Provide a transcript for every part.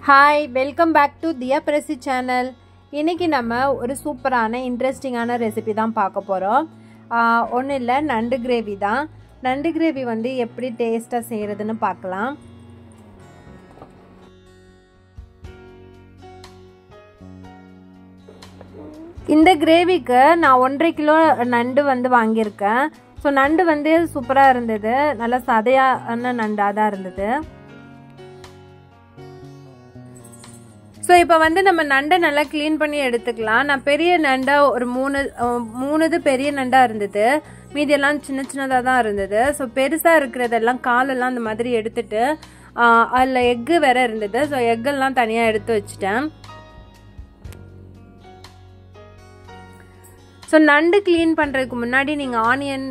Hi, welcome back to Diya Presi channel. இன்னைக்கு நம்ம ஒரு சூப்பரான இன்ட்ரெஸ்டிங்கான ரெசிபி தான் பார்க்க போறோம். ஒன்றும் இல்லை, நண்டு கிரேவி தான். நண்டு கிரேவி வந்து எப்படி டேஸ்ட்டாக செய்கிறதுன்னு பார்க்கலாம். இந்த கிரேவிக்கு நான் 1.5 கிலோ நண்டு வந்து வாங்கியிருக்கேன். ஸோ நண்டு வந்து சூப்பராக இருந்தது, நல்லா சதையான நண்டாக தான் இருந்தது. ஸோ இப்போ வந்து நம்ம நண்டை நல்லா க்ளீன் பண்ணி எடுத்துக்கலாம். நான் பெரிய நண்டாக ஒரு மூணு பெரிய நண்டாக இருந்தது, மீதியெல்லாம் சின்ன சின்னதாக தான் இருந்தது. ஸோ பெருசாக இருக்கிறதெல்லாம் காலெல்லாம் அந்த மாதிரி எடுத்துட்டு அதில் எக்கு வேற இருந்தது. ஸோ எக்கெல்லாம் தனியாக எடுத்து வச்சுட்டேன். ஸோ நண்டு க்ளீன் பண்ணுறதுக்கு முன்னாடி நீங்கள் ஆனியன்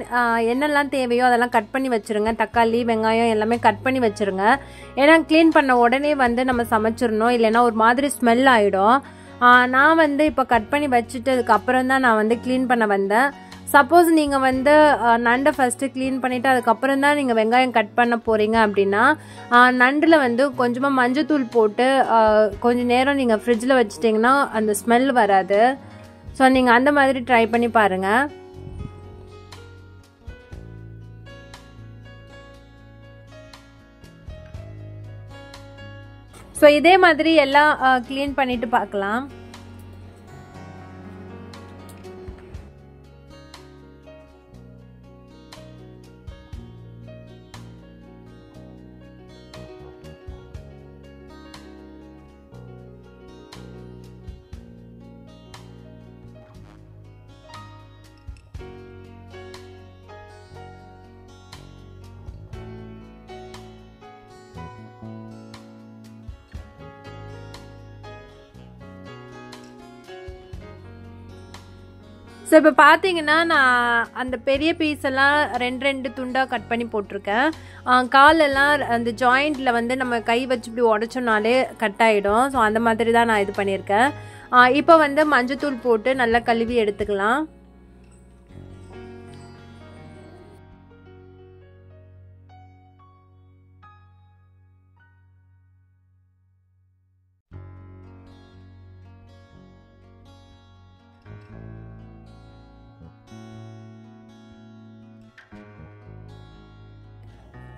என்னெல்லாம் தேவையோ அதெல்லாம் கட் பண்ணி வச்சுருங்க. தக்காளி, வெங்காயம் எல்லாமே கட் பண்ணி வச்சுருங்க. ஏன்னா க்ளீன் பண்ண உடனே வந்து நம்ம சமைச்சிடணும், இல்லைன்னா ஒரு மாதிரி ஸ்மெல் ஆகிடும். நான் வந்து இப்போ கட் பண்ணி வச்சுட்டு அதுக்கப்புறம் தான் நான் வந்து க்ளீன் பண்ண வந்தேன். சப்போஸ் நீங்கள் வந்து நண்டை ஃபஸ்ட்டு க்ளீன் பண்ணிவிட்டு அதுக்கப்புறம் தான் நீங்கள் வெங்காயம் கட் பண்ண போகிறீங்க அப்படின்னா நண்டில் வந்து கொஞ்சமாக மஞ்சத்தூள் போட்டு கொஞ்சம் நேரம் நீங்கள் ஃப்ரிட்ஜில் வச்சுட்டிங்கன்னா அந்த ஸ்மெல் வராது. ஸோ நீங்கள் அந்த மாதிரி ட்ரை பண்ணி பாருங்கள். ஸோ இதே மாதிரி எல்லாம் க்ளீன் பண்ணிட்டு பார்க்கலாம். ஸோ இப்போ பார்த்தீங்கன்னா நான் அந்த பெரிய பீஸ் எல்லாம் ரெண்டு துண்டாக கட் பண்ணி போட்டிருக்கேன். காலெல்லாம் அந்த ஜாயிண்டில் வந்து நம்ம கை வச்சு இப்படி உடச்சோன்னாலே கட் ஆகிடும். ஸோ அந்த மாதிரி தான் நான் இது பண்ணியிருக்கேன். இப்போ வந்து மஞ்சத்தூள் போட்டு நல்லா கழுவி எடுத்துக்கலாம்.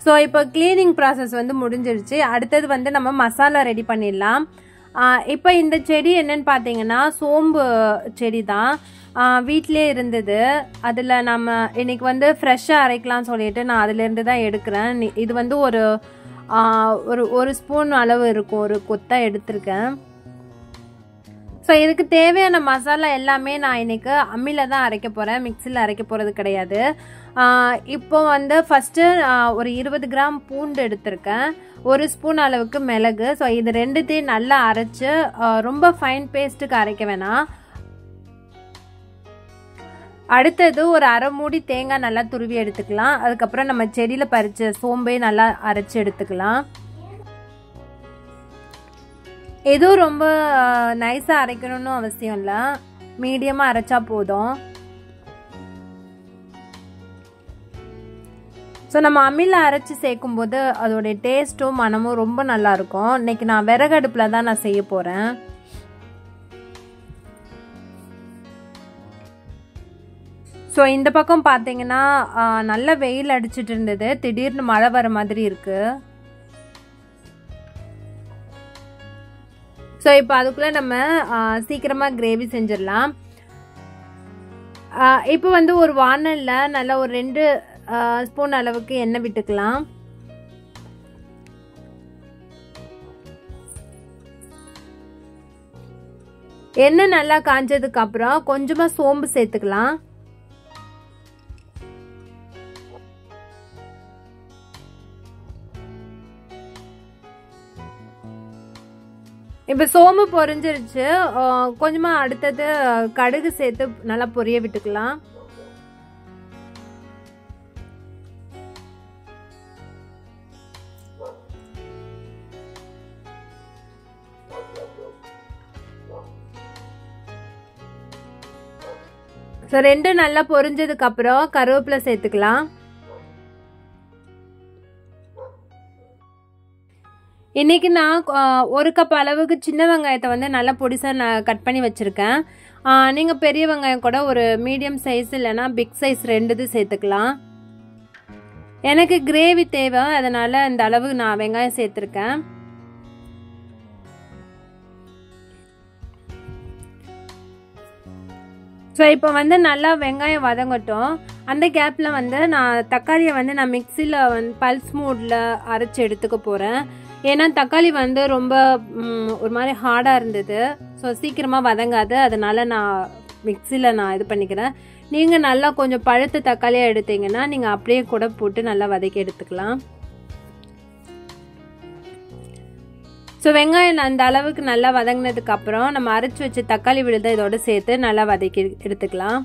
ஸோ இப்போ க்ளீனிங் ப்ராசஸ் வந்து முடிஞ்சிருச்சு. அடுத்தது வந்து நம்ம மசாலா ரெடி பண்ணிடலாம். இப்போ இந்த செடி என்னன்னு பார்த்தீங்கன்னா சோம்பு செடி தான், வீட்டிலே இருந்தது. அதில் நம்ம இன்னைக்கு வந்து ஃப்ரெஷ்ஷாக அரைக்கலாம்னு சொல்லிட்டு நான் அதிலேருந்து தான் எடுக்கிறேன். இது வந்து ஒரு ஸ்பூன் அளவு இருக்கும், ஒரு கொத்தா எடுத்திருக்கேன். ஸோ இதுக்கு தேவையான மசாலா எல்லாமே நான் இன்னைக்கு அம்மியில் தான் அரைக்க போகிறேன், மிக்சியில் அரைக்க போகிறது கிடையாது. இப்போ வந்து ஃபஸ்ட்டு ஒரு 20 கிராம் பூண்டு எடுத்திருக்கேன், 1 ஸ்பூன் அளவுக்கு மிளகு. ஸோ இது ரெண்டுத்தையும் நல்லா அரைச்சி ரொம்ப ஃபைன் பேஸ்ட்டுக்கு அரைக்க வேணாம். அடுத்தது ஒரு அரை மூடி தேங்காய் நல்லா துருவி எடுத்துக்கலாம். அதுக்கப்புறம் நம்ம செடியில் பறித்த சோம்பே நல்லா அரைச்சி எடுத்துக்கலாம். எதுவும் ரொம்ப நைஸாக அரைக்கணும்னு அவசியம் இல்லை, மீடியமாக அரைச்சா போதும். ஸோ நம்ம அம்மியில் அரைச்சி சேர்க்கும்போது அதோடைய டேஸ்ட்டும் மனமும் ரொம்ப நல்லாயிருக்கும். இன்னைக்கு நான் விறகடுப்பில் தான் நான் செய்ய போகிறேன். ஸோ இந்த பக்கம் பார்த்தீங்கன்னா நல்ல வெயில் அடிச்சிட்டு இருந்தது, திடீர்னு மழை வர மாதிரி இருக்குது. ஸோ இப்போ அதுக்குள்ளே நம்ம சீக்கிரமாக கிரேவி செஞ்சிடலாம். இப்போ வந்து ஒரு வானலில் நல்லா ஒரு 2 ஸ்பூன் அளவுக்கு எண்ணெய் விட்டுக்கலாம். எண்ணெய் நல்லா காஞ்சதுக்கு அப்புறம் கொஞ்சமாக சோம்பு சேர்த்துக்கலாம். இப்போ சோம்பு பொரிஞ்சிருச்சு. கொஞ்சமாக அடுத்தது கடுகு சேர்த்து நல்லா பொரிய விட்டுக்கலாம். ஸோ 2 நல்லா பொரிஞ்சதுக்கு அப்புறம் கருவேப்பிலை சேர்த்துக்கலாம். இன்றைக்கி நான் 1 கப் அளவுக்கு சின்ன வெங்காயத்தை வந்து நல்லா பொடிசாக நான் கட் பண்ணி வச்சுருக்கேன். நீங்கள் பெரிய வெங்காயம் கூட ஒரு மீடியம் சைஸ் இல்லைனா பிக் சைஸ் 2 இது சேர்த்துக்கலாம். எனக்கு கிரேவி தேவை, அதனால் இந்த அளவு நான் வெங்காயம் சேர்த்துருக்கேன். ஸோ இப்போ வந்து நல்லா வெங்காயம் வதங்கட்டும். அந்த கேப்பில் வந்து நான் தக்காளியை வந்து நான் மிக்சியில் வந்து பல்ஸ் மூடில் அரைச்சி எடுத்துக்க போகிறேன். ஏன்னா தக்காளி வந்து ரொம்ப ஒரு மாதிரி ஹார்டாக இருந்தது. ஸோ சீக்கிரமாக வதங்காது, அதனால் நான் மிக்சியில் நான் இது பண்ணிக்கிறேன். நீங்கள் நல்லா கொஞ்சம் பழுத்த தக்காளியாக எடுத்தீங்கன்னா நீங்கள் அப்படியே கூட போட்டு நல்லா வதக்கி எடுத்துக்கலாம். ஸோ வெங்காயம் அந்த அளவுக்கு நல்லா வதங்கினதுக்கப்புறம் நம்ம அரைச்சி வச்சு தக்காளி விழுதை இதோடு சேர்த்து நல்லா வதக்கி எடுத்துக்கலாம்.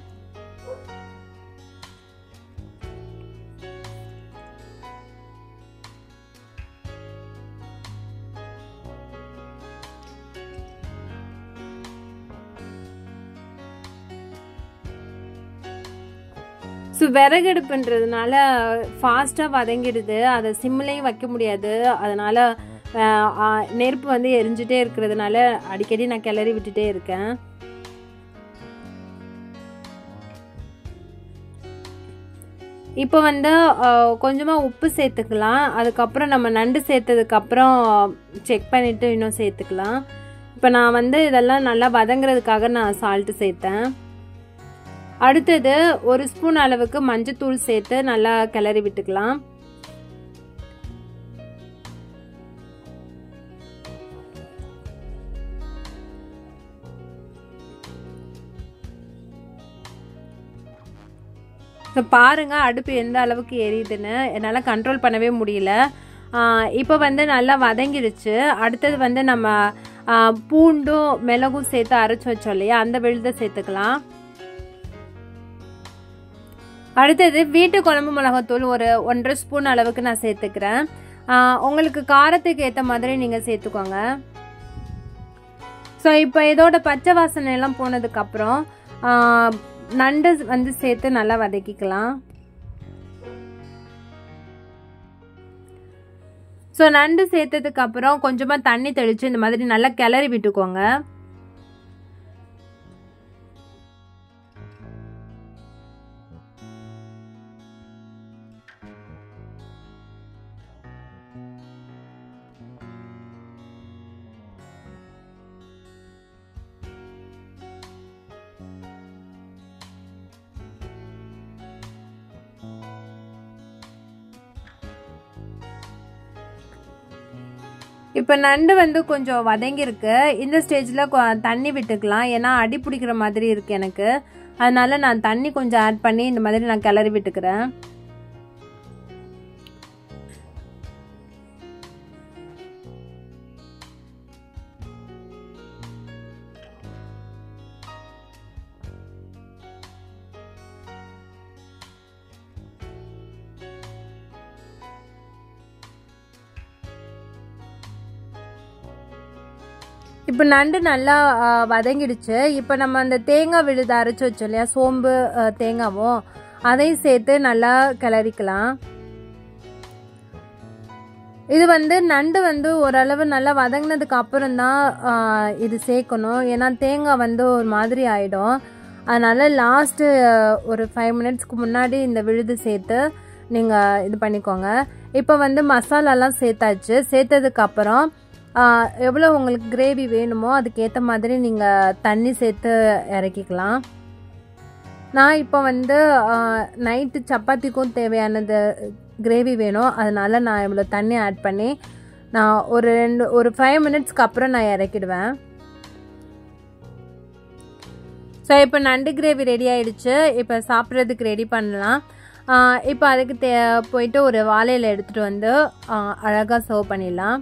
ஸோ விறகடுப்புன்றதுனால ஃபாஸ்ட்டாக வதங்கிடுது, அதை சிம்லேயும் வைக்க முடியாது. அதனால் நெருப்பு வந்து எரிஞ்சிட்டே இருக்கிறதுனால அடிக்கடி நான் கிளறி விட்டுட்டே இருக்கேன். இப்போ வந்து கொஞ்சமாக உப்பு சேர்த்துக்கலாம். அதுக்கப்புறம் நம்ம நண்டு சேர்த்ததுக்கப்புறம் செக் பண்ணிவிட்டு இன்னும் சேர்த்துக்கலாம். இப்போ நான் வந்து இதெல்லாம் நல்லா வதங்குறதுக்காக நான் சால்ட்டு சேர்த்தேன். அடுத்தது 1 ஸ்பூன் அளவுக்கு மஞ்சத்தூள் சேர்த்து நல்லா கிளறி விட்டுக்கலாம். இப்போ பாருங்கள் அடுப்பு எந்த அளவுக்கு எரியுதுன்னு, என்னால் கண்ட்ரோல் பண்ணவே முடியல. இப்போ வந்து நல்லா வதங்கிடுச்சு. அடுத்தது வந்து நம்ம பூண்டும் மிளகும் சேர்த்து அரைச்சி வச்சோம் இல்லையா, அந்த விழுதை சேர்த்துக்கலாம். அடுத்தது வீட்டு குழம்பு மிளகாத்தூள் ஒரு 1.5 ஸ்பூன் அளவுக்கு நான் சேர்த்துக்கிறேன். உங்களுக்கு காரத்துக்கு ஏற்ற மாதிரி நீங்கள் சேர்த்துக்கோங்க. ஸோ இப்போ இதோட பச்சை வாசனை எல்லாம் போனதுக்கப்புறம் நண்டு வந்து சேர்த்து நல்லா வதக்கிக்கலாம். ஸோ நண்டு சேர்த்ததுக்கப்புறம் கொஞ்சமாக தண்ணி தெளித்து இந்த மாதிரி நல்லா கிளறி விட்டுக்கோங்க. இப்போ நண்டு வந்து கொஞ்சம் வதங்கியிருக்கு. இந்த ஸ்டேஜில் தண்ணி விட்டுக்கலாம், ஏன்னா அடி பிடிக்கிற மாதிரி இருக்குது எனக்கு. அதனால நான் தண்ணி கொஞ்சம் ஆட் பண்ணி இந்த மாதிரி நான் கிளறி விட்டுக்கிறேன். இப்போ நண்டு நல்லா வதங்கிடுச்சு. இப்போ நம்ம அந்த தேங்காய் விழுது அரைச்சி வச்சோம் இல்லையா, சோம்பு தேங்காவும் அதையும் சேர்த்து நல்லா கிளறிக்கலாம். இது வந்து நண்டு வந்து ஓரளவு நல்லா வதங்கினதுக்கு அப்புறம் தான் இது சேர்க்கணும், ஏன்னா தேங்காய் வந்து ஒரு மாதிரி ஆகிடும். அதனால் லாஸ்ட்டு ஒரு 5 மினிட்ஸ்க்கு முன்னாடி இந்த விழுது சேர்த்து நீங்கள் இது பண்ணிக்கோங்க. இப்போ வந்து மசாலாலாம் சேர்த்தாச்சு. சேர்த்ததுக்கப்புறம் எவ்வளோ உங்களுக்கு கிரேவி வேணுமோ அதுக்கேற்ற மாதிரி நீங்கள் தண்ணி சேர்த்து இறக்கிக்கலாம். நான் இப்போ வந்து நைட்டு சப்பாத்திக்கும் தேவையானது கிரேவி வேணும், அதனால் நான் இவ்வளோ தண்ணி ஆட் பண்ணி நான் ஒரு 5 மினிட்ஸ்க்கு அப்புறம் நான் இறக்கிடுவேன். ஸோ இப்போ நண்டு கிரேவி ரெடி ஆகிடுச்சு. இப்போ சாப்பிட்றதுக்கு ரெடி பண்ணலாம். இப்போ அதுக்கு போயிட்டு ஒரு வாழையில எடுத்துகிட்டு வந்து அழகாக சர்வ் பண்ணிடலாம்.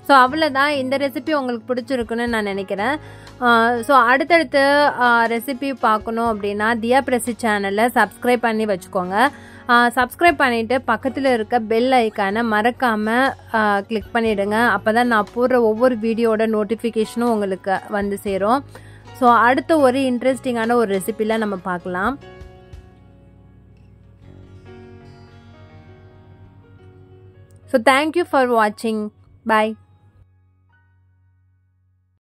ஸோ அவ்வளோதான். இந்த ரெசிபி உங்களுக்கு பிடிச்சிருக்குன்னு நான் நினைக்கிறேன். ஸோ அடுத்தடுத்து ரெசிபி பார்க்கணும் அப்படின்னா தியா பிரசி சேனலை சப்ஸ்கிரைப் பண்ணி வச்சுக்கோங்க. சப்ஸ்கிரைப் பண்ணிவிட்டு பக்கத்தில் இருக்க பெல் ஐக்கானை மறக்காமல் கிளிக் பண்ணிவிடுங்க. அப்போ தான் நான் போடுற ஒவ்வொரு வீடியோட நோட்டிஃபிகேஷனும் உங்களுக்கு வந்து சேரும். ஸோ அடுத்த ஒரு இன்ட்ரெஸ்டிங்கான ஒரு ரெசிபியில் நம்ம பார்க்கலாம். ஸோ தேங்க்யூ ஃபார் வாட்சிங். பாய்.